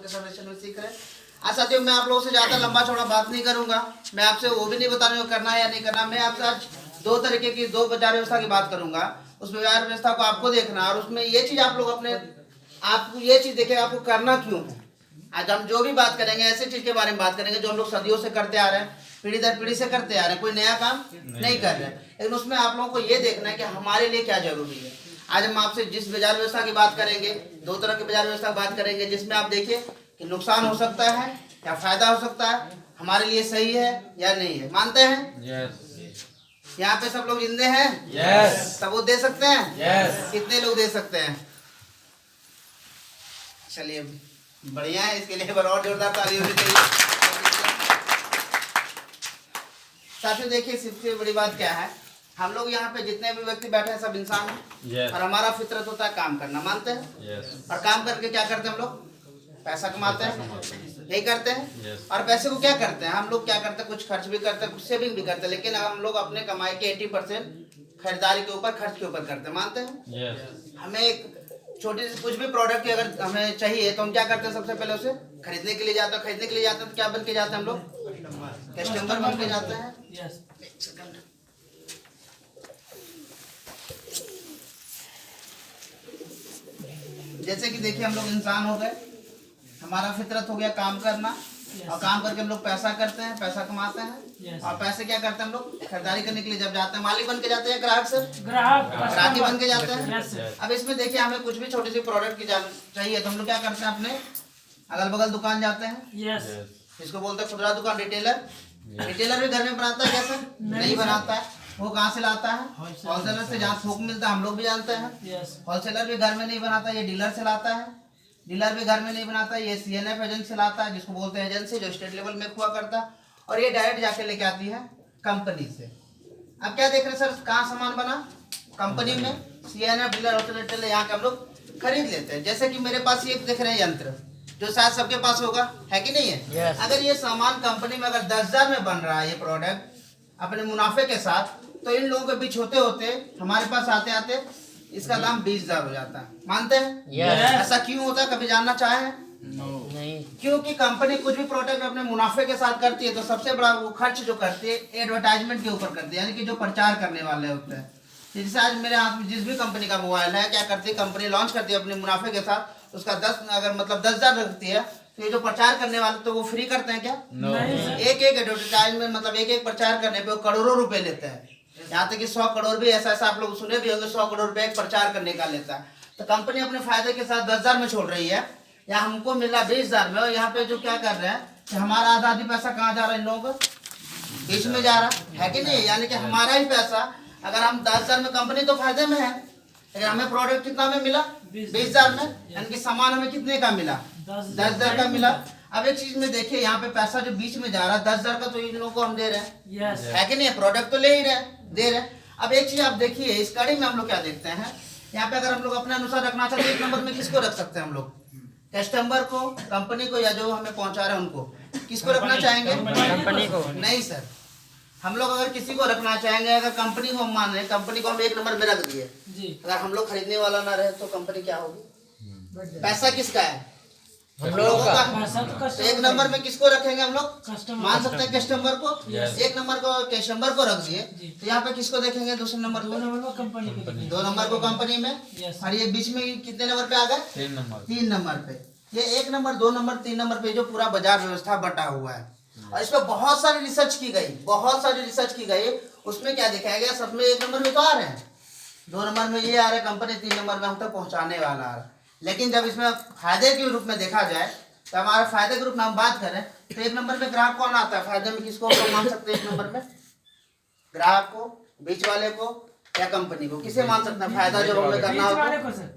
संरक्षण में सीख रहे हैं। आज साथियों मैं आप लोगों से ज़्यादा लंबा चौड़ा बात नहीं करूंगा। मैं आपसे वो भी नहीं बताने को करना है या नहीं करना। मैं आपसे आज दो तरीके की दो बाजार व्यवस्था की बात करूंगा। उस बाजार व्यवस्था को आपको देखना और उसमें ये चीज़ आप लोग अपने आपको ये चीज़ देखें आपको करना क्यों है। आज हम जो भी बात करेंगे ऐसे चीज़ के बारे में बात करेंगे जो हम लोग सदियों से करते आ रहे हैं, पीढ़ी दर पीढ़ी से करते आ रहे हैं, कोई नया काम नहीं कर रहे हैं। लेकिन उसमें आप लोगों को ये देखना है कि हमारे लिए क्या जरूरी है। आज हम आपसे जिस बाजार व्यवस्था की बात करेंगे, दो तरह की बाजार व्यवस्था की बात करेंगे जिसमें आप देखिए कि नुकसान हो सकता है या फायदा हो सकता है, हमारे लिए सही है या नहीं है। मानते हैं? यस। यहाँ पे सब लोग जिंदे हैं? यस। सबूत दे सकते हैं? यस। कितने लोग दे सकते हैं? चलिए बढ़िया है, इसके लिए एक बार और जोरदार ताली होनी चाहिए। साथियों देखिए सबसे बड़ी बात क्या है, हम लोग यहाँ पे जितने भी व्यक्ति बैठे हैं सब इंसान हैं। Yes. और हमारा फितरत होता है काम करना। मानते हैं? Yes. और काम करके क्या करते हैं हम लोग? पैसा कमाते हैं, यही करते हैं। Yes. और पैसे को क्या करते हैं हम लोग? क्या करते हैं? कुछ खर्च भी करते हैं, कुछ सेविंग भी करते हैं। लेकिन हम लोग अपने कमाई के 80% खरीदारी के ऊपर, खर्च के ऊपर करते हैं। मानते हैं? Yes. हमें एक छोटी सी कुछ भी प्रोडक्ट की अगर हमें चाहिए तो हम क्या करते हैं? सबसे पहले उसे खरीदने के लिए जाते हैं। खरीदने के लिए जाते हैं तो क्या बन के जाते हैं हम लोग? कस्टमर बन के जाते हैं। एक सेकंड। जैसे कि देखिए हम लोग इंसान हो गए, हमारा फितरत हो गया काम करना। और काम करके हम लोग पैसा करते हैं, पैसा कमाते हैं। और पैसे क्या करते हैं हम लोग? खरीदारी करने के लिए जब जाते हैं, मालिक बन के जाते हैं, ग्राहक से ग्राहकी बन के जाते हैं। अब इसमें देखिए हमें कुछ भी छोटी सी प्रोडक्ट की चाहिए तो हम लोग क्या करते हैं? अपने अगल बगल दुकान जाते हैं। इसको बोलते हैं खुदरा दुकान, रिटेलर। रिटेलर भी घर में बनाता है क्या सर? नहीं बनाता है। वो कहाँ से लाता है? होलसेलर से, जहाँ थोक मिलता है हम लोग भी जानते हैं। होलसेलर भी घर में नहीं बनाता, ये डीलर से लाता है। डीलर भी घर में नहीं बनाता, ये CNF एजेंट से लाता है, जिसको बोलते हैं एजेंसी, जो स्टेट लेवल में हुआ करता है। और ये डायरेक्ट जाके लेके आती है कंपनी से। अब क्या देख रहे हैं सर, कहाँ सामान बना? कंपनी में। CNF डीलर होलसेलर रिटेलर यहाँ के हम लोग खरीद लेते हैं। जैसे कि मेरे पास ये देख रहे हैं यंत्र, जो शायद सबके पास होगा, है कि नहीं है? Yes. अगर ये सामान कंपनी में अगर 10,000 में बन रहा है ये प्रोडक्ट अपने मुनाफे के साथ, तो इन लोगों के बीच होते होते हमारे पास आते आते इसका दाम 20,000 हो जाता है। मानते हैं? Yes. ऐसा क्यों होता है, कभी जानना चाहे? नहीं। क्योंकि कंपनी कुछ भी प्रोडक्ट अपने मुनाफे के साथ करती है तो सबसे बड़ा वो खर्च जो करती है एडवर्टाइजमेंट के ऊपर करती है, यानी कि जो प्रचार करने वाले होते हैं। जैसे आज मेरे हाथ में जिस भी कंपनी का मोबाइल है, क्या करती है कंपनी? लॉन्च करती है अपने मुनाफे के साथ, उसका 10 अगर मतलब 10,000 रखती है तो ये जो प्रचार करने वाले तो वो फ्री करते हैं क्या? एक एक एडवर्टाइजमेंट मतलब एक एक प्रचार करने पे वो करोड़ों रुपए लेते हैं। यहाँ तक कि 100 करोड़ भी ऐसा आप लोग सुने भी होंगे, 100 करोड़ रुपए एक प्रचार करने का लेता है। तो कंपनी अपने फायदे के साथ 10,000 में छोड़ रही है, या हमको मिला 20,000 में। और यहाँ पे जो क्या कर रहे हैं कि हमारा आधा आधी पैसा कहाँ जा रहा है? इन लोगों को बीच में जा रहा है कि नहीं? यानी कि हमारा ही पैसा, अगर हम 10,000 में, कंपनी तो फायदे में है, लेकिन हमें प्रोडक्ट कितना में मिला? 20,000 में। यानी कि सामान हमें कितने का मिला? 10,000 का मिला। अब एक चीज में देखिए यहाँ पे पैसा जो बीच में जा रहा है 10,000 का, तो इन लोगों को हम दे रहे हैं, है कि नहीं? प्रोडक्ट तो ले ही रहे, दे रहे हैं। अब एक चीज आप देखिए, इस कड़ी में हम लोग क्या देखते हैं, यहाँ पे अगर हम लोग अपने अनुसार रखना चाहते हैं, एक नंबर में किसको रख सकते हैं हम लोग? कस्टमर को, कंपनी को, या जो हमें पहुंचा रहे हैं उनको? किसको रखना चाहेंगे? कंपनी को। नहीं सर, हम लोग अगर किसी को रखना चाहेंगे, अगर कंपनी को हम मान रहे हैं, कंपनी को हम एक नंबर में रख दिए, अगर हम लोग खरीदने वाला ना रहे तो कंपनी क्या होगी? पैसा किसका है? हम लोगों का। तो एक नंबर में किसको रखेंगे हम लोग? मान सकते हैं कस्टमर को। एक नंबर को कस्टमर को रख दिए तो यहाँ पे किसको देखेंगे? दूसरे नंबर को, दो नंबर को कंपनी में। और ये बीच में कितने नंबर पे आ गए? 3 नंबर पे। ये 1 नंबर, 2 नंबर, 3 नंबर पे जो पूरा बाजार व्यवस्था बटा हुआ है। और इस पर बहुत सारी रिसर्च की गई, बहुत सारी रिसर्च की गई। उसमें क्या दिखाया गया? सब में 1 नंबर में तो आ रहे हैं, 2 नंबर में ये आ रहे कंपनी, 3 नंबर में हम तक पहुंचाने वाला आ रहा है। लेकिन जब इसमें फायदे के रूप में देखा जाए तो हमारे फायदे के रूप में हम बात करें तो 1 नंबर में ग्राहक कौन आता है? फायदे में किसको हम मान सकते हैं? 1 नंबर में ग्राहक को, बीच वाले को, या कंपनी को? किसे मान सकते हैं? फायदा जब हमें करना होता है,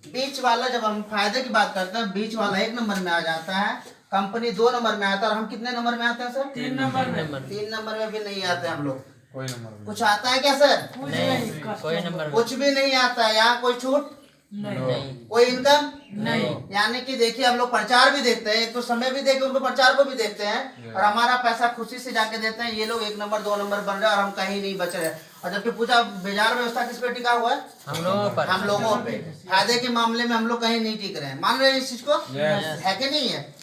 बीच वाला। जब हम फायदे की बात करते हैं, बीच वाला 1 नंबर में आ जाता है, कंपनी 2 नंबर में आता है, और हम कितने नंबर में आते हैं सर? 3 नंबर में। 3 नंबर में भी नहीं आते हम लोग। कोई नंबर कुछ आता है क्या सर? नहीं, कोई नंबर कुछ भी नहीं आता है। यहाँ कोई छूट नहीं कोई इनकम नहीं। यानी कि देखिए हम लोग प्रचार भी देखते हैं, एक तो समय भी देके उनको प्रचार को भी देखते हैं और हमारा पैसा खुशी से जाके देते हैं। ये लोग 1 नंबर 2 नंबर बन रहे हैं और हम कहीं नहीं बच रहे। और जबकि पूरा बाजार व्यवस्था किस पे टिका हुआ है? हम लोगों पर हम लोगों पे। फायदे के मामले में हम लोग कहीं नहीं टिक रहे हैं। मान रहे हैं इस चीज को? है कि नहीं है?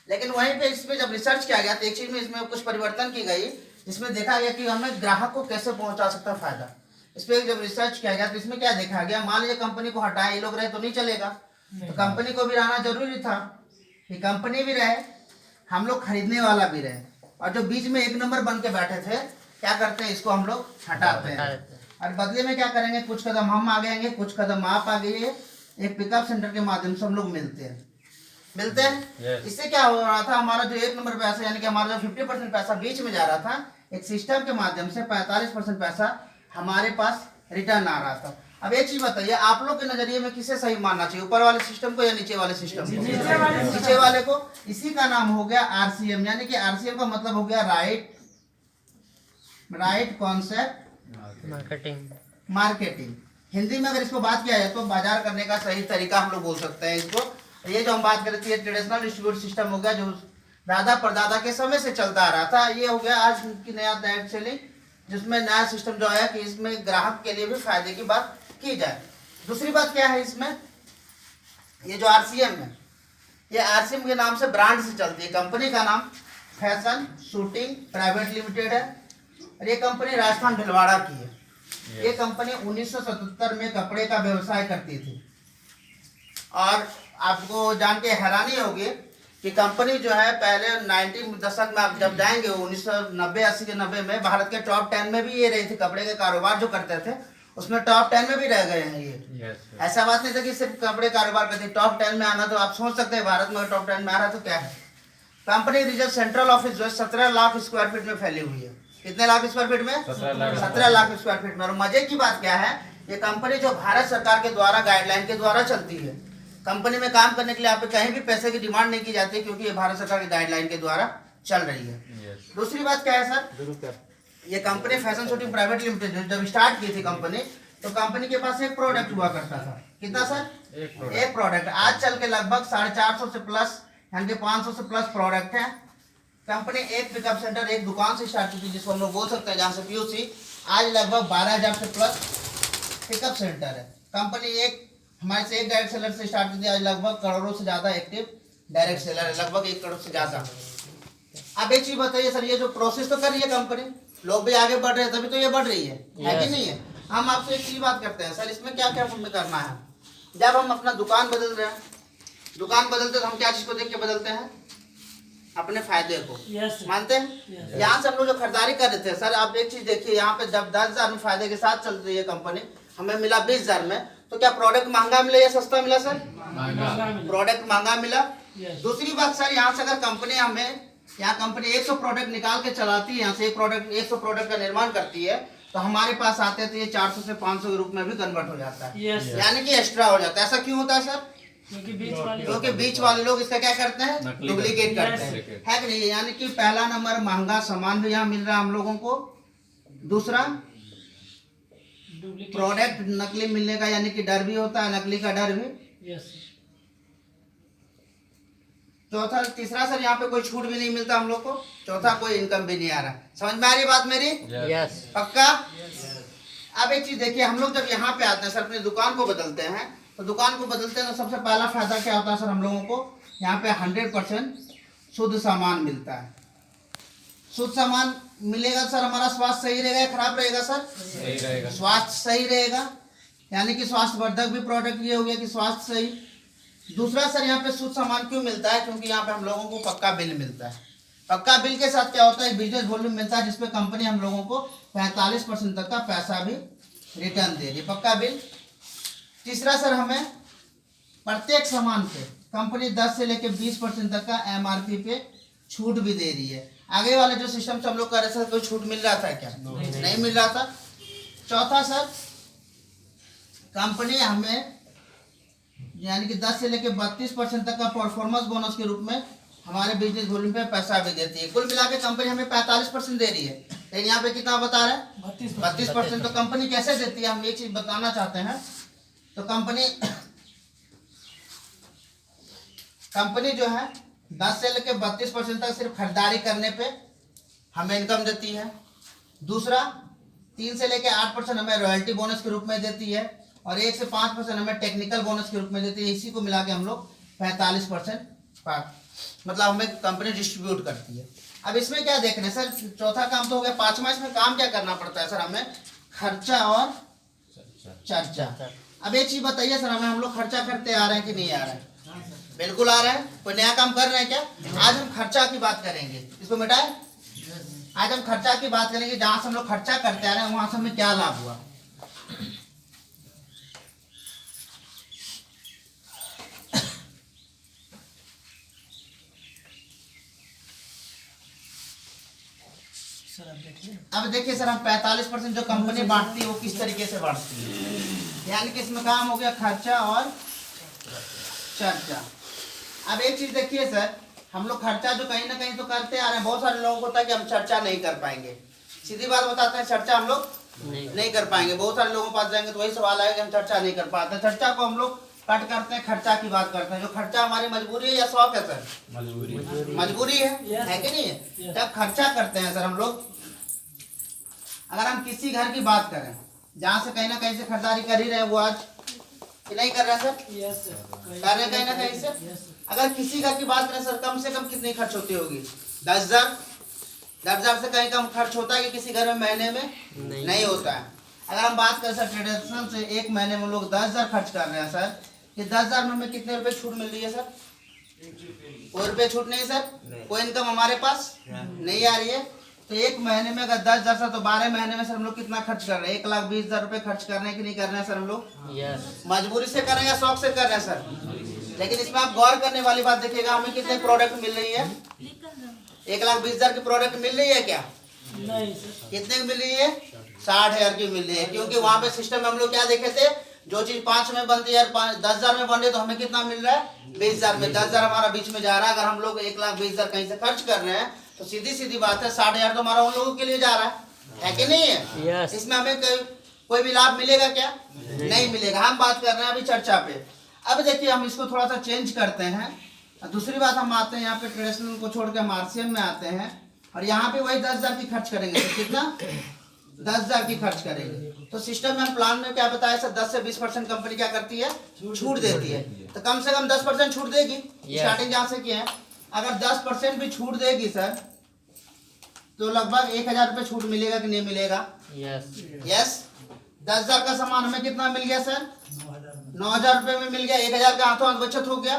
लेकिन वहीं पे इस पे जब रिसर्च किया गया तो एक चीज में इसमें कुछ परिवर्तन की गई, जिसमें देखा गया कि हमें ग्राहक को कैसे पहुंचा सकता है फायदा। इस पे जब रिसर्च किया गया तो इसमें क्या देखा गया, मान लीजिए कंपनी को हटाए, ये लोग रहे तो नहीं चलेगा, तो कंपनी को भी रहना जरूरी था कि कंपनी भी रहे, हम लोग खरीदने वाला भी रहे। और जो बीच में 1 नंबर बन के बैठे थे, क्या करते हैं, इसको हम लोग हटाते हैं और बदले में क्या करेंगे, कुछ कदम हम आगे आएंगे, कुछ कदम आप आगे, एक पिकअप सेंटर के माध्यम से हम लोग मिलते हैं। इससे क्या हो रहा था, हमारा जो 1 नंबर पैसा यानी कि हमारा जो 50% पैसा बीच में जा रहा था, एक सिस्टम के माध्यम से 45% पैसा हमारे पास रिटर्न आ रहा था। अब एक चीज बताइए, आप लोग के नजरिए में किसे सही मानना चाहिए, ऊपर वाले सिस्टम को या नीचे वाले सिस्टम को? नीचे वाले को। इसी का नाम हो गया आरसीएम, यानी कि आरसीएम का मतलब हो गया राइट कॉन्सेप्ट मार्केटिंग। हिंदी में अगर इसको बात किया जाए तो बाजार करने का सही तरीका हम लोग बोल सकते हैं इसको। ये जो हम बात करते हैं ट्रेडिशनल डिस्ट्रीब्यूट सिस्टम हो गया, जो दादा परदादा के समय से चलता आ रहा था। ये हो गया आज की नया डायरेक्ट सेलिंग, जिसमें नया सिस्टम जो है कि इसमें ग्राहक के लिए भी फायदे की बात की जाए। दूसरी बात क्या है इसमें, ये जो आरसीएम है, ये आरसीएम के नाम से ब्रांड से चलती है। कंपनी का नाम फैशन शूटिंग प्राइवेट लिमिटेड है और ये कंपनी राजस्थान भिलवाड़ा की है। ये कंपनी 1977 में कपड़े का व्यवसाय करती थी और आपको जान के हैरानी होगी कि कंपनी जो है पहले 90 दशक में आप जब जाएंगे 1990-80 के 90 में भारत के टॉप 10 में भी ये रही थी। कपड़े के कारोबार जो करते थे उसमें टॉप 10 में भी रह गए हैं ये। ऐसा बात नहीं था कि सिर्फ कपड़े कारोबार करते, टॉप 10 में आना तो आप सोच सकते हैं भारत में टॉप 10 में आ रहा तो क्या है। कंपनी रिजर्व सेंट्रल ऑफिस जो है 17 लाख स्क्वायर फीट में फैली हुई है। कितने लाख स्क्वायर फीट में? 17 लाख स्क्वायर फीट में। और मजे की बात क्या है, ये कंपनी जो भारत सरकार के द्वारा गाइडलाइन के द्वारा चलती है। कंपनी में काम करने के लिए आप पे कहीं भी पैसे की डिमांड नहीं की जाती, क्योंकि ये भारत सरकार की गाइडलाइन के द्वारा चल रही है। दूसरी बात क्या है सर, ये company fashion shooting private limited जब स्टार्ट की थी कंपनी, तो कंपनी के पास एक प्रोडक्ट हुआ करता था। कितना सर? एक प्रोडक्ट। आज चल के लगभग 450 से प्लस यानी कि 500 से प्लस प्रोडक्ट है। कंपनी एक पिकअप सेंटर, एक दुकान से स्टार्ट की थी, जिसको हम लोग बोल सकते हैं जहाँ से पीयूसी। आज लगभग 12,000 से प्लस पिकअप सेंटर है। कंपनी हमारे से एक डायरेक्ट सेलर से स्टार्ट की थी, आज लगभग करोड़ों से ज्यादा एक्टिव डायरेक्ट सेलर है, लगभग 1 करोड़ से ज्यादा। अब एक चीज बताइए सर, ये जो प्रोसेस तो कर रही है कंपनी, लोग भी आगे बढ़ रहे हैं तभी तो ये बढ़ रही है कि नहीं है? हम आपसे एक चीज बात करते हैं सर, इसमें क्या क्या हमें करना है। जब हम अपना दुकान बदल रहे हैं, दुकान बदलते तो हम क्या चीज को देख के बदलते हैं? अपने फायदे को। मानते हैं? यहाँ से हम लोग जो खरीदारी कर रहे थे सर, आप एक चीज देखिए, यहाँ पे जब 10,000 में फायदे के साथ चल रही है कंपनी, हमें मिला 20,000 में, तो क्या प्रोडक्ट महंगा मिला या सस्ता मिला सर? प्रोडक्ट महंगा मिला। दूसरी बात सर, यहाँ से अगर कंपनी यहाँ कंपनी 100 प्रोडक्ट निकाल के चलाती है, यहाँ से 100 प्रोडक्ट का निर्माण करती है, तो हमारे पास आते हैं तो ये 400 से 500 के रूप में भी कन्वर्ट हो जाता है, यानी कि एक्स्ट्रा हो जाता है। ऐसा क्यों होता है सर? क्योंकि बीच वाले लोग इसका क्या करते हैं? डुप्लीकेट करते हैं, है कि नहीं? यानी कि पहला नंबर महंगा सामान भी यहाँ मिल रहा है हम लोगों को। दूसरा, प्रोडक्ट नकली मिलने का यानी कि डर भी होता है, नकली का डर भी। चौथा, तीसरा सर, यहाँ पे कोई छूट भी नहीं मिलता हम लोग को। चौथा, कोई इनकम भी नहीं आ रहा। समझ में आ रही बात मेरी? पक्का? अब एक चीज देखिए, हम लोग जब यहाँ पे आते हैं सर, अपनी दुकान को बदलते हैं, तो दुकान को बदलते हैं तो सबसे पहला फायदा क्या होता है सर, हम लोगों को यहाँ पे 100% शुद्ध सामान मिलता है। शुद्ध सामान मिलेगा सर, हमारा स्वास्थ्य सही रहेगा या खराब रहेगा सर? सही रहेगा। स्वास्थ्य सही रहेगा, यानी कि स्वास्थ्यवर्धक भी प्रोडक्ट ये हो गया कि स्वास्थ्य सही। दूसरा सर, यहाँ पे शुद्ध सामान क्यों मिलता है? क्योंकि यहाँ पे हम लोगों को पक्का बिल मिलता है। पक्का बिल के साथ क्या होता है? बिजनेस वॉल्यूम मिलता है, जिसपे कंपनी हम लोगों को 45% तक का पैसा भी रिटर्न दे रही है, पक्का बिल। तीसरा सर, हमें प्रत्येक सामान पे कंपनी 10 से लेकर 20% तक का MRP पे छूट भी दे रही है। आगे वाले जो सिस्टम से हम लोग कर रहे थे, कोई छूट मिल रहा था क्या? नहीं मिल रहा था। चौथा सर, कंपनी हमें यानी कि 10 से लेकर 32% तक का परफॉर्मेंस बोनस के रूप में हमारे बिजनेस वॉल्यूम पे पैसा भी देती है। कुल मिला के कंपनी हमें 45% दे रही है, लेकिन यहाँ पे कितना बता रहे हैं? 32%। तो कंपनी कैसे देती है, हम ये चीज बताना चाहते हैं तो कंपनी जो है 10 से लेकर 32% तक सिर्फ खरीदारी करने पे हमें इनकम देती है। दूसरा 3 से लेकर 8% हमें रॉयल्टी बोनस के रूप में देती है और 1 से 5% हमें टेक्निकल बोनस के रूप में देती है। इसी को मिला के हम लोग 45% मतलब हमें कंपनी डिस्ट्रीब्यूट करती है। अब इसमें क्या देखना है सर, चौथा काम तो हो गया। पांचवा इसमें काम क्या करना पड़ता है सर, हमें खर्चा और चर्चा। अब एक चीज बताइए सर, हमें हम लोग खर्चा करते आ रहे हैं कि नहीं आ रहे हैं? बिल्कुल आ रहा है। कोई नया काम कर रहे हैं क्या? आज हम खर्चा की बात करेंगे। इसको मिटाए। आज हम खर्चा की बात करेंगे, जहां से हम लोग खर्चा करते आ रहे हैं वहां से हमें क्या लाभ हुआ। अब देखिए सर, हम 45% जो कंपनी बांटती है वो किस तरीके से बांटती है, यानी कि इसमें काम हो गया खर्चा और चर्चा। अब एक चीज देखिए सर, हम लोग खर्चा जो कहीं ना कहीं तो करते आ रहे हैं, बहुत सारे लोगों को होता है कि हम चर्चा नहीं कर पाएंगे। सीधी बात बताते हैं, चर्चा हम लोग नहीं कर पाएंगे। बहुत सारे लोगों के पास जाएंगे तो वही सवाल आएगा कि हम चर्चा नहीं कर पाते। चर्चा को हम लोग कट करते हैं, खर्चा की बात करते हैं। जो खर्चा हमारी मजबूरी है या शौक है सर? मजबूरी है कि नहीं है? जब खर्चा करते हैं सर हम लोग, अगर हम किसी घर की बात करें जहाँ से कहीं ना कहीं से खरीदारी कर ही रहे हैं, वो आज कि नहीं कर रहे सर? कर रहे कहीं ना कहीं से। अगर किसी घर की बात करें सर, कम से कम कितनी खर्च होती होगी? 10,000 से कहीं कम खर्च होता है कि किसी घर में महीने में? नहीं होता है। अगर हम बात करें सर ट्रेडिशनल से, एक महीने में लोग 10,000 खर्च कर रहे हैं सर, कि 10,000 में हमें कितने रुपए छूट मिल रही है सर? कोई रुपए छूट नहीं सर। कोई इनकम हमारे पास नहीं आ रही है। तो एक महीने में अगर 10,000 सर, तो 12 महीने में सर हम लोग कितना खर्च कर रहे हैं? 1,20,000 रुपए खर्च कर रहे हैं कि नहीं कर रहे हैं सर हम लोग? मजबूरी से कर रहे हैं या शौक से कर रहे हैं सर? लेकिन इसमें आप गौर करने वाली बात देखिएगा, हमें कितने प्रोडक्ट मिल रही है? 1,20,000 की प्रोडक्ट मिल रही है क्या? नहीं सर। कितने की मिल रही है? 60,000 की मिल रही है। क्योंकि वहां पे सिस्टम में हम लोग क्या देखे थे, जो चीज 5 में बनती है 10,000 में बन रही है, तो हमें कितना मिल रहा है? 20,000 में। 10,000 हमारा बीच में जा रहा है। अगर हम लोग 1,20,000 कहीं से खर्च कर रहे हैं तो सीधी सीधी बात है 60,000 तो हमारा उन लोगों के लिए जा रहा है कि नहीं है? yes. इसमें हमें कोई भी लाभ मिलेगा क्या? नहीं मिलेगा। हम बात कर रहे हैं अभी चर्चा पे। अब देखिए, हम इसको थोड़ा सा चेंज करते हैं। दूसरी बात, हम आते हैं यहाँ पे ट्रेडिशनल को छोड़ के हम आरसीएम में आते हैं और यहाँ पे वही 10,000 की खर्च करेंगे। तो कितना? 10,000 की खर्च करेंगे। तो सिस्टम में हम प्लान में क्या बताया सर, 10 से 20% कंपनी क्या करती है? छूट देती है। तो कम से कम 10% छूट देगी। स्टार्टिंग जहाँ से किया है, अगर 10% भी छूट देगी सर, तो लगभग 1,000 रुपये छूट मिलेगा कि नहीं मिलेगा? यस। 10,000 का सामान हमें कितना मिल गया सर? 9,000 रुपये में मिल गया। 1,000 का हाथों हाथ बचत हो गया।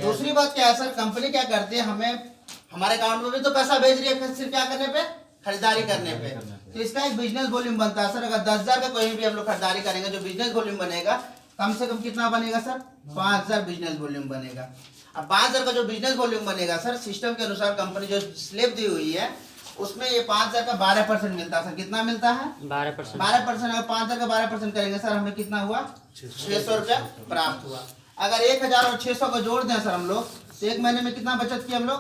दूसरी बात क्या है सर, कंपनी क्या करती है, हमें हमारे अकाउंट में भी तो पैसा भेज रही है, सिर्फ क्या करने पे? खरीदारी करने पे। तो इसका एक बिजनेस वॉल्यूम बनता है सर। अगर 10,000 का कोई भी हम लोग खरीदारी करेंगे, जो बिजनेस वॉल्यूम बनेगा, कम से कम कितना बनेगा सर? 5,000 बिजनेस वॉल्यूम बनेगा। अब 5,000 का जो बिजनेस वॉल्यूम बनेगा सर, सिस्टम के अनुसार कंपनी जो स्लिप दी हुई है उसमें ये 5,000 का 12% मिलता है सर। कितना मिलता है? 12%। अगर 5,000 का 12% करेंगे सर, हमें कितना हुआ? 600 रुपया प्राप्त हुआ। अगर 1,000 और 600 को जोड़ दें सर हम लोग, तो एक महीने में कितना बचत किया हम लोग?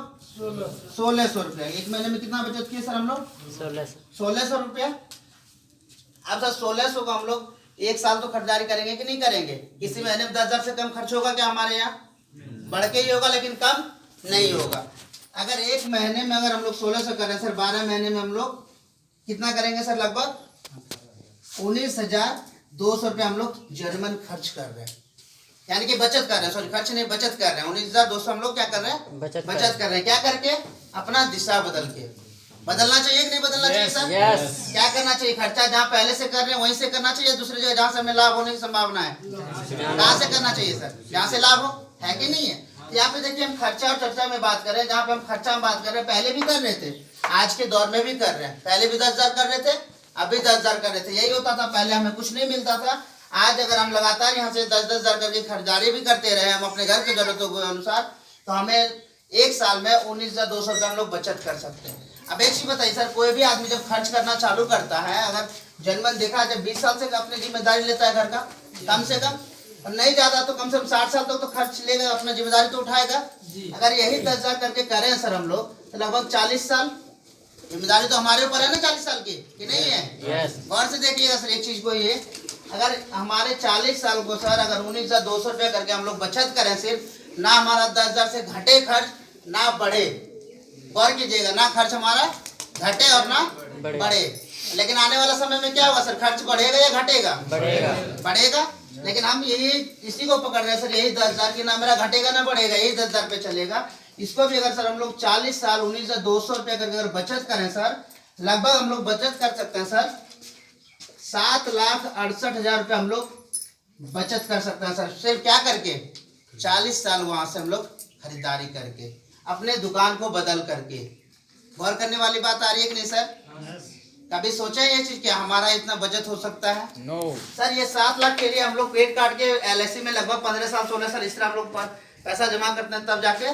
1,600 रुपया। एक महीने में कितना बचत किए सर हम लोग? 1,600 रुपया। अब सर 1,600 को हम लोग एक साल तो खरीदारी करेंगे कि नहीं करेंगे? किसी महीने में 10,000 से कम खर्च होगा क्या हमारे यहाँ? बढ़ के ही होगा, लेकिन कम नहीं होगा। अगर एक महीने में अगर हम लोग 1,600 करें सर, 12 महीने में हम लोग कितना करेंगे सर? लगभग 19,200 रुपये हम लोग जर्मन खर्च कर रहे हैं, यानी कि बचत कर रहे हैं। सॉरी, खर्च नहीं, बचत कर रहे हैं। 19,200 हम लोग क्या कर रहे हैं? बचत कर रहे हैं। क्या करके? अपना दिशा बदल के। बदलना चाहिए कि नहीं बदलना चाहिए सर? क्या करना चाहिए? खर्चा जहाँ पहले से कर रहे हैं वहीं से करना चाहिए, दूसरी जगह जहाँ से हमें लाभ होने की संभावना है, कहाँ से करना चाहिए सर? जहाँ से लाभ हो, है कि नहीं है? यहाँ पे देखिए, हम खर्चा और चर्चा में बात कर रहे हैं। जहाँ पे हम खर्चा में बात कर रहे हैं, पहले भी कर रहे थे, आज के दौर में भी कर रहे हैं। पहले भी 10,000 कर रहे थे, अभी 10,000 कर रहे थे। यही होता था, पहले हमें कुछ नहीं मिलता था। आज अगर हम लगातार यहाँ से 10,000 करके खरीदारी भी करते रहे हम अपने घर की जरूरतों के अनुसार, तो हमें एक साल में 19,200 रुपये हम लोग बचत कर सकते हैं। अब एक चीज बताइए सर, कोई भी आदमी जब खर्च करना चालू करता है, अगर जनमन देखा जब 20 साल से अपनी जिम्मेदारी लेता है घर का, कम से कम, और नहीं ज्यादा तो कम से कम 60 साल तक तो खर्च लेगा, अपना जिम्मेदारी तो उठाएगा। अगर यही 10,000 करके करें सर हम लोग, तो लगभग 40 साल जिम्मेदारी तो हमारे ऊपर है ना, 40 साल की, कि नहीं है? गौर से देखिएगा सर एक चीज को, ये अगर हमारे 40 साल को सर अगर 19,200 रुपया करके हम लोग बचत करें सिर्फ, ना हमारा 10,000 से घटे खर्च ना बढ़े। गौर कीजिएगा, ना खर्च हमारा घटे और ना बढ़े। लेकिन आने वाला समय में क्या होगा सर, खर्च बढ़ेगा या घटेगा? बढ़ेगा। बढ़ेगा। लेकिन हम यही इसी को पकड़ रहे हैं सर, यही 10,000 की, ना मेरा घटेगा ना बढ़ेगा, यही 10,000 पे चलेगा। इसको भी अगर सर हम लोग 40 साल 19,200 रुपया करके अगर बचत करें सर, लगभग हम लोग बचत कर सकते हैं सर 7,68,000 रुपया हम लोग बचत कर सकते हैं सर। सिर्फ क्या करके, 40 साल वहां से हम लोग खरीदारी करके, अपने दुकान को बदल करके। गौर करने वाली बात आ रही है कि नहीं सर? कभी सोचा ये चीज कि हमारा इतना बचत हो सकता है? नो। सर ये 7 लाख के लिए हम लोग पेट काट के LIC में लगभग 15 साल 16 साल इस तरह हम लोग पैसा जमा करते हैं, तब जाके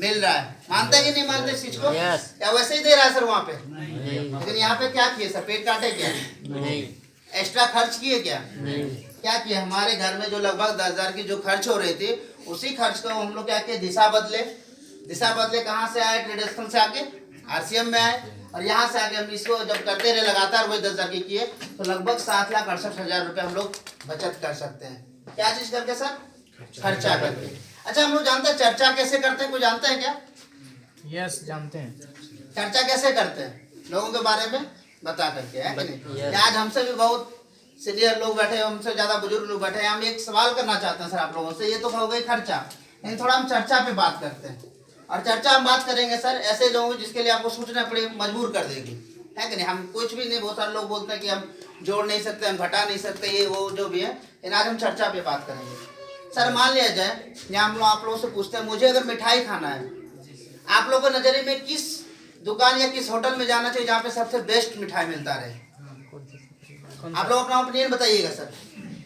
मिल रहा है। मानते हैं कि नहीं मानते इस चीज को? Yes. क्या वैसे ही दे रहा है सर वहाँ पे? नहीं। लेकिन यहाँ पे क्या किए सर, पेट काटे क्या? नहीं। एक्स्ट्रा खर्च किए क्या? नहीं। क्या किए, हमारे घर में जो लगभग 10,000 की जो खर्च हो रही थी, उसी खर्च को हम लोग क्या किए, दिशा बदले। दिशा बदले कहाँ से आए? ट्रेडिशनल से आके RCM में आए, और यहाँ से आके हम इसको जब करते रहे लगातार वही 10,000 की किए, तो लगभग 7,68,000 रुपये हम लोग बचत कर सकते हैं। क्या चीज करके सर? खर्चा करके। अच्छा हम लोग जानते हैं चर्चा कैसे करते हैं, कोई जानते हैं क्या? यस जानते हैं। चर्चा कैसे करते हैं लोगों के बारे में बता करके, है कि नहीं? Yes. आज हमसे भी बहुत सीनियर लोग बैठे हैं, हमसे ज्यादा बुजुर्ग लोग बैठे हैं। हम एक सवाल करना चाहते हैं सर आप लोगों से, ये तो हो गई खर्चा, लेकिन थोड़ा हम चर्चा पे बात करते हैं। और चर्चा हम बात करेंगे सर ऐसे लोगों की जिसके लिए आपको सोचना पड़े, मजबूर कर देगी, है कि नहीं? हम कुछ भी नहीं, बहुत सारे लोग बोलते हैं कि हम जोड़ नहीं सकते, हम घटा नहीं सकते, ये वो जो भी है, लेकिन आज हम चर्चा पे बात करेंगे। सर मान लिया जाए, यहाँ हम लोग आप लोगों से पूछते हैं, मुझे अगर मिठाई खाना है, आप लोगों के नजरिए में किस दुकान या किस होटल में जाना चाहिए जहाँ पे सबसे बेस्ट मिठाई मिलता रहे? आप लोग अपना ओपिनियन बताइएगा सर।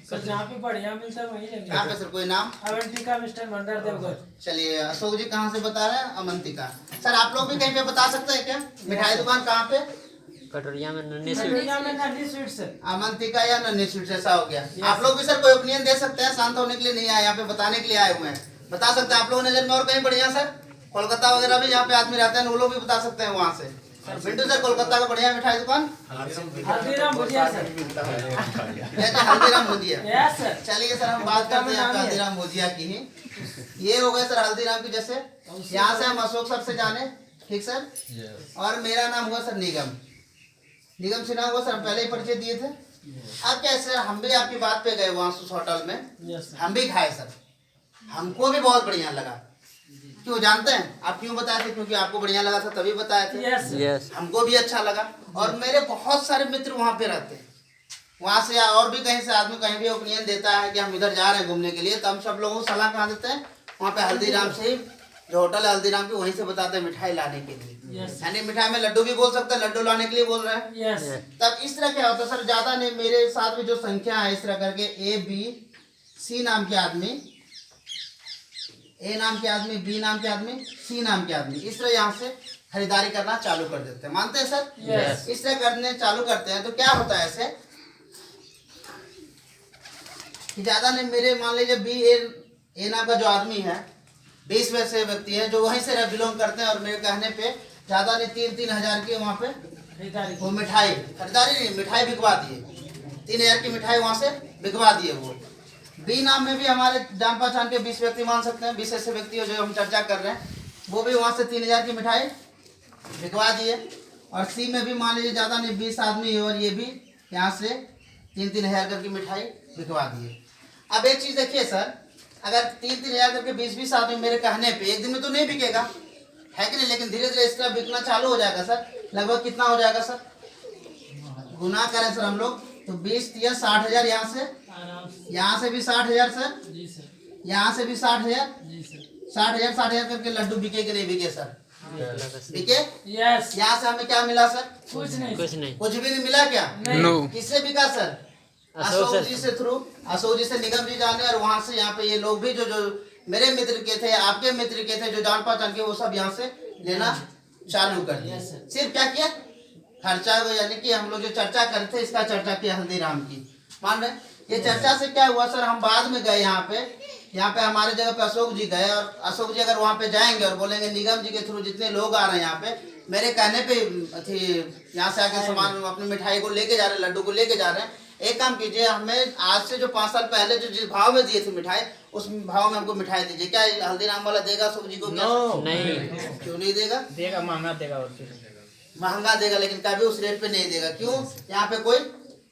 सर जहाँ पे बढ़िया मिलता है वही लेंगे। यहाँ पे सर कोई नाम? अवंतिका मिस्टर भंडार देवघर। चलिए अशोक जी कहाँ से बता रहे हैं? अवंतिका। सर आप लोग भी कहीं पे बता सकते हैं क्या, मिठाई दुकान कहाँ पे? कटोरिया में नन्ही स्वीट। बढ़िया में नन्ही स्वीट सर। अवंतिका या नन्ही स्वीट्स, ऐसा हो गया। आप लोग भी सर कोई ओपिनियन दे सकते हैं, शांत होने के लिए नहीं आए, यहाँ पे बताने के लिए आए हुए हैं। बता सकते हैं आप लोगों नजर में और कहीं बढ़िया सर? कोलकाता वगैरह भी जहाँ पे आदमी रहते हैं वो लोग भी बता सकते हैं वहाँ से। बिंटू सर कोलकाता का बढ़िया मिठाई दुकान? हल्दीराम भुजिया सर। कहते हल्दीराम भुजिया। Yes sir. चलिए सर हम बात करते हैं आपका हल्दीराम भुजिया की ही। ये हो गए सर हल्दीराम की, जैसे यहाँ से हम अशोक सर से जाने, ठीक सर? और मेरा नाम हुआ सर निगम। निगम सिन्हा हुआ सर, हम पहले ही परिचय दिए थे। अब क्या सर, हम भी आपकी बात पे गए वहाँ उस होटल में, यस सर। हम भी खाए सर, हमको भी बहुत बढ़िया लगा। क्यों जानते हैं आप क्यों बताए थे? क्योंकि आपको बढ़िया लगा था तभी बताए थे। Yes yes. हमको भी अच्छा लगा, और मेरे बहुत सारे मित्र वहाँ पे रहते हैं। वहाँ से और भी कहीं से आदमी कहीं भी ओपिनियन देता है कि हम इधर जा रहे हैं घूमने के लिए, तो हम सब लोगों को सलाह कहाँ देते हैं? वहाँ पे हल्दीराम से ही, जो होटल है हल्दीराम की, वहीं से बताते हैं मिठाई लाने के लिए। यस यानी मिठाई में लड्डू भी बोल सकते हैं, लड्डू लाने के लिए बोल रहे हैं। यस। तब इस तरह क्या होता है सर, ज्यादा नहीं, मेरे साथ भी जो संख्या है इस तरह करके ABC नाम के आदमी, A नाम के आदमी, B नाम के आदमी, C नाम के आदमी, इस तरह यहाँ से खरीदारी करना चालू कर देते हैं। मानते हैं सर? Yes. इस तरह करने चालू करते हैं तो क्या होता है ऐसे कि ज्यादा नहीं, मेरे मान लीजिए A नाम का जो आदमी है, 20 में से व्यक्ति है जो वहीं से बिलोंग करते हैं, और मेरे कहने पे ज्यादा नहीं 3-3 हजार की वहाँ पे खरीदारी। वो मिठाई, खरीदारी नहीं, मिठाई बिकवा दिए। 3,000 की मिठाई वहाँ से बिकवा दिए वो। B नाम में भी हमारे जान पहचान के 20 व्यक्ति मान सकते हैं, 20 ऐसे व्यक्ति हो जो हम चर्चा कर रहे हैं, वो भी वहाँ से 3,000 की मिठाई बिकवा दिए। और C में भी मान लीजिए ज़्यादा नहीं 20 आदमी है, और ये भी यहाँ से 3-3 हजार करके मिठाई बिकवा दिए। अब एक चीज़ देखिए सर, अगर 3-3 हजार करके 20-20 आदमी मेरे कहने पे एक दिन में तो नहीं बिकेगा, है कि नहीं? लेकिन धीरे धीरे इस तरह बिकना चालू हो जाएगा सर। लगभग कितना हो जाएगा सर, गुना करें सर हम लोग तो 20-30 60,000, यहाँ से, आराम से। यहाँ से भी 60,000 सर, जी सर। यहाँ से भी 60,000, जी सर। 60,000 करके लड्डू बिके कि नहीं बिके सर? बिके। यस। यहाँ से हमें क्या मिला सर? कुछ नहीं। कुछ नहीं। कुछ भी नहीं मिला क्या? नहीं। किससे बिका सर? अशोक अशोक जी से थ्रू, अशोक जी से निगम जी जाने, और वहाँ से यहाँ पे ये लोग भी जो जो मेरे मित्र के थे, आपके मित्र के थे, जो जान पहचान के, वो सब यहाँ से लेना चालू कर दिया। Yes, sir. सिर्फ क्या किया? खर्चा, यानी कि हम लोग जो चर्चा करते थे इसका चर्चा किया हल्दीराम की, मान रहे? ये चर्चा से क्या हुआ सर, हम बाद में गए यहाँ पे हमारे जगह पे अशोक जी गए, और अशोक जी अगर वहाँ पे जाएंगे और बोलेंगे निगम जी के थ्रू जितने लोग आ रहे हैं यहाँ पे, मेरे कहने पे थी यहाँ से आके सामान अपनी मिठाई को लेके जा रहे हैं, लड्डू को लेके जा रहे हैं, एक काम कीजिए, हमें आज से जो 5 साल पहले जो जिस भाव में दिए थे मिठाई, उस भाव में हमको मिठाई दीजिए। क्या हल्दीराम वाला देगा शुभ जी को? क्या नहीं। क्यों नहीं देगा? देगा, महंगा देगा और महंगा देगा, लेकिन कभी उस रेट पे नहीं देगा। क्यों? यहाँ पे कोई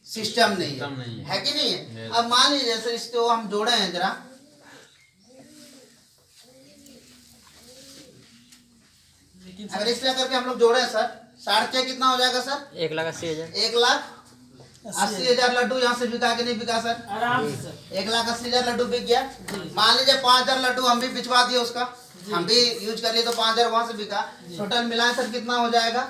सिस्टम नहीं है कि नहीं है? अब मान लीजिए जैसे इसको हम जोड़े हैं जरा, अगर इस तरह करके हम लोग जोड़े हैं सर, 6.5 कितना हो जाएगा सर? 1,80,000। 1,80,000 लड्डू यहाँ से बिका के नहीं बिका सर? आराम से सर। 1,80,000 लड्डू बिक गया। मान लीजिए 5,000 लड्डू हम भी बिचवा दिए उसका, हम भी यूज कर लिए तो 5,000 वहां से बिका। टोटल मिलाए सर कितना हो जाएगा?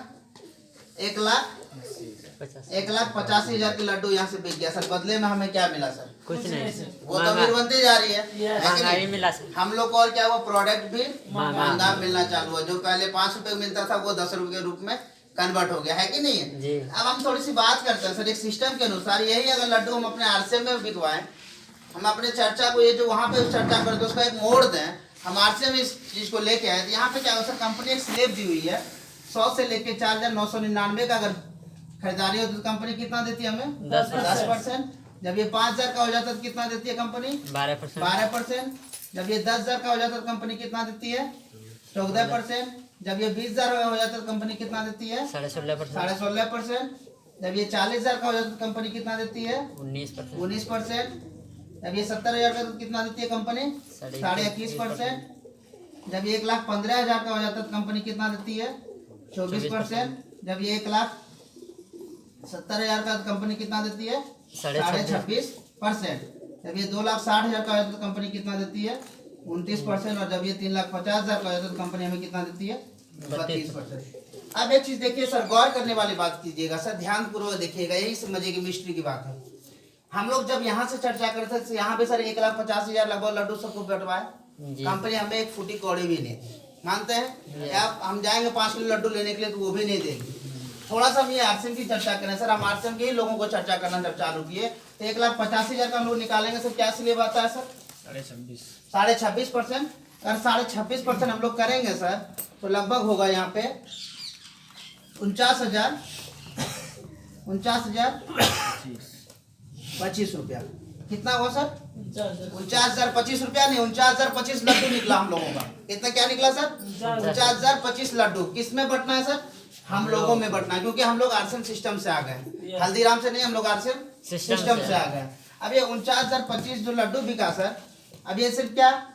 1,85,000 के लड्डू यहाँ से बिक गया सर। बदले में हमें क्या मिला सर? कुछ नहीं। वो तो अमीर बनती जा रही है कि महंगाई नहीं? मिला सर। हम लोग को और क्या हुआ, प्रोडक्ट भी महंगा। महंगा मिलना चालू हुआ। जो पहले 5 रुपए मिलता था वो 10 रुपए के रूप में कन्वर्ट हो गया, है कि नहीं है? जी। अब हम थोड़ी सी बात करते हैं सर, एक सिस्टम के अनुसार यही अगर लड्डू हम अपने आरसे में बिकवाएं, हम अपने चर्चा को ये जो वहाँ पे चर्चा करते हैं उसका एक मोड़ दें, हम आरसे में इस चीज को लेके आए, तो यहाँ पे क्या हो सर, कंपनी एक स्लेब दी हुई है, 100 से लेके 4,999 का अगर खरीदारी हो तो कंपनी कितना देती है हमें? 10%। जब ये 5,000 का हो जाता है तो कितना देती है कंपनी? 12%। जब ये 10,000 का हो जाता है तो कंपनी कितना देती है? 14%। जब ये 20,000 का हो जाता है तो कंपनी कितना देती है? 16.5%। जब ये 40,000 का हो जाता है तो कंपनी कितना देती है? 19%। जब ये 70,000 का तो कितना देती है कंपनी? 21.5%। जब ये 1,15,000 का हो जाता है तो कंपनी कितना देती है? 24%। जब ये 1,70,000 का तो कंपनी कितना देती है? 26.5%। जब ये 2,60,000 का हो जाता है तो कंपनी कितना देती है? 29%। और जब ये 3,50,000 का हो जाता है तो कंपनी हमें कितना देती है? 32%। अब एक चीज देखिए सर, गौर करने वाली बात कीजिएगा सर, ध्यान पूर्वक देखिएगा, यही समझिए कि मिस्ट्री की बात है। हम लोग जब यहाँ से चर्चा करते थे, यहाँ पे सर 1,50,000 लगभग लड्डू सबको बंटवाए, कंपनी हमें एक फूटी कौड़ी भी नहीं दी। मानते हैं? आप हम जाएंगे 5 किलो लड्डू लेने के लिए तो वो भी नहीं देंगे। थोड़ा सा हम ये आरसीएम की चर्चा करें सर, हम आरसीएम के ही लोगों को चर्चा करना जब चालू किए तो 1,85,000 का हम लोग निकालेंगे सर, क्या स्लेब आता है सर? 26.5%। अगर 26.5% हम लोग करेंगे सर तो लगभग होगा यहाँ पे 49,025 रुपया। कितना हुआ सर? 49,025 रुपया नहीं, 49,025 लड्डू निकला हम लोगों का। कितना क्या निकला सर? 49,025 लड्डू। किस में बटना है सर? हम लोगों में बटना है, क्योंकि हम लोग आरसीएम सिस्टम से आ गए, हल्दीराम से नहीं, हम लोग आरसीएम सिस्टम से आ गए। अब ये 49,025 जो लड्डू बिका सर, अब ये सिर्फ क्या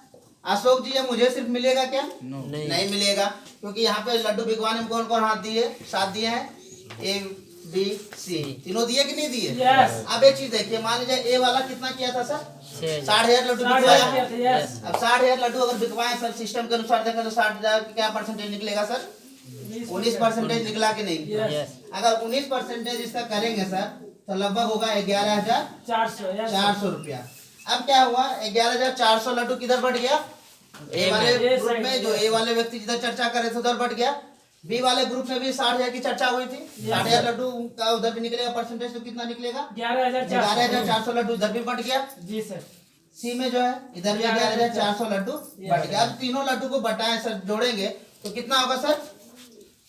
अशोक जी या मुझे सिर्फ मिलेगा क्या? नहीं मिलेगा, क्योंकि यहाँ पे लड्डू बिकवाने में कौन कौन हाथ दिए? 7 दिए हैं, A, B, C, तीनों दिए कि नहीं दिए? अब एक चीज देखिए, मान लीजिए ए वाला कितना किया था सर? 60,000 लड्डू बिकवाया। अब 60,000 लड्डू अगर बिकवाए सर, सिस्टम के अनुसार देखें तो 60,000 क्या परसेंटेज निकलेगा सर? 19% निकला कि नहीं? अगर 19% इसका करेंगे सर तो लगभग होगा 11,400 रुपया। अब क्या हुआ, 11,400 लड्डू किधर बढ़ गया? ए वाले ग्रुप में, जो ए वाले व्यक्ति जिधर चर्चा कर रहे थे उधर बढ़ गया। बी वाले ग्रुप में भी 60,000 की चर्चा हुई थी, 60,000 लड्डू का उधर भी निकलेगा परसेंटेज, तो कितना निकलेगा? 11,400 लड्डू इधर भी बढ़ गया। जी सर। सी में जो है इधर भी 11,400 लड्डू बढ़ गया। अब तीनों लड्डू को बटाएं सर, जोड़ेंगे तो कितना होगा सर?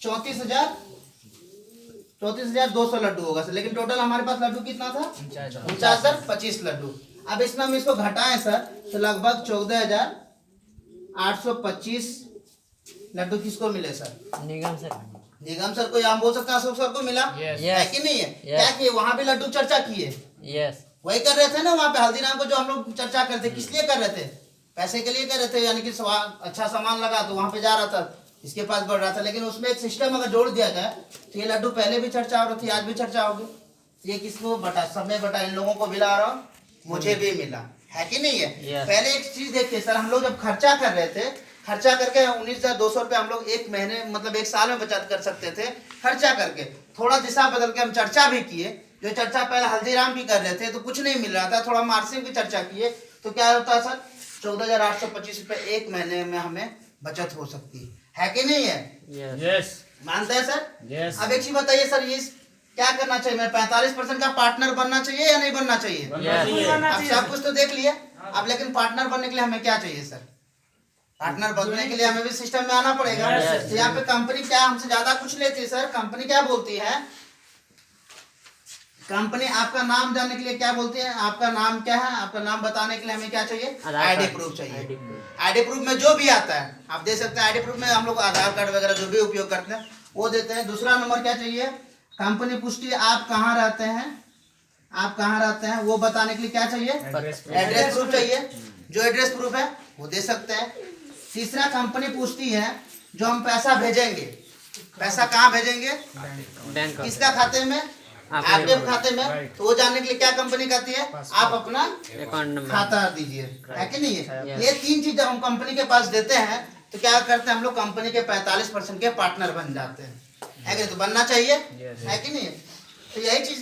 34,200 लड्डू होगा सर। लेकिन टोटल हमारे पास लड्डू कितना था? 49,025 लड्डू। अब इसमें हम इसको घटाएं सर तो लगभग 14,825 लड्डू किसको मिले सर? निगम सर। निगम सर को, या हम बोल सकते हैं अशोक सर को मिला, है कि नहीं है? क्या किए वहां भी लड्डू चर्चा किए? वही कर रहे थे ना वहाँ पे हल्दीराम को, जो हम लोग चर्चा करते किस लिए कर रहे थे? पैसे के लिए कर रहे थे, यानी कि अच्छा सामान लगा तो वहां पे जा रहा था, इसके पास बढ़ रहा था। लेकिन उसमें एक सिस्टम अगर जोड़ दिया जाए तो ये लड्डू पहले भी चर्चा हो रही थी, आज भी चर्चा होगी। ये किसको बटा? समय बटा, इन लोगों को मिला रहा हूँ, मुझे भी मिला, है कि नहीं है? पहले एक चीज देखिए सर, हम लोग जब खर्चा कर रहे थे, खर्चा करके 19,200 रुपये हम लोग एक महीने मतलब एक साल में बचत कर सकते थे। खर्चा करके थोड़ा दिशा बदल के हम चर्चा भी किए, जो चर्चा पहले हल्दीराम भी कर रहे थे तो कुछ नहीं मिल रहा था, थोड़ा मार्सिंग की चर्चा किए तो क्या होता है सर? 14,825 रुपये एक महीने में हमें बचत हो सकती है कि नहीं है? मानते हैं सर? अब एक चीज बताइए सर, ये क्या करना चाहिए? मैं 45% का पार्टनर बनना चाहिए या नहीं बनना चाहिए? अब सब कुछ तो देख लिया, अब लेकिन पार्टनर बनने के लिए हमें क्या चाहिए सर? पार्टनर बनने के लिए हमें भी सिस्टम में आना पड़ेगा। तो यहाँ पे कंपनी क्या हमसे ज्यादा कुछ लेती है सर? कंपनी क्या बोलती है? कंपनी आपका नाम जानने के लिए क्या बोलते हैं, आपका नाम क्या है, आपका नाम बताने के लिए हमें क्या चाहिए, आधार आईडी कार्ड। प्रूफ चाहिए। ID proof। आईडी प्रूफ में जो भी आता है आप दे सकते हैं। आईडी प्रूफ में हम लोग आधार कार्ड वगैरह जो भी उपयोग करते हैं वो देते हैं। दूसरा नंबर क्या चाहिए, कंपनी पुष्टि, आप कहाँ रहते हैं, आप कहाँ रहते हैं वो बताने के लिए क्या चाहिए, एड्रेस प्रूफ चाहिए। जो एड्रेस प्रूफ है वो दे सकते हैं। तीसरा कंपनी पूछती है जो हम पैसा भेजेंगे, पैसा कहाँ भेजेंगे, बैंक का किसका खाते में, आपके खाते में, तो वो जानने के लिए क्या कंपनी कहती है, आप अपना अकाउंट नंबर। खाता दीजिए, है कि नहीं है। ये तीन चीज जब हम कंपनी के पास देते हैं तो क्या करते हैं हम लोग कंपनी के 45% के पार्टनर बन जाते हैं, है कि नहीं? तो बनना चाहिए, है कि नहीं। तो यही चीज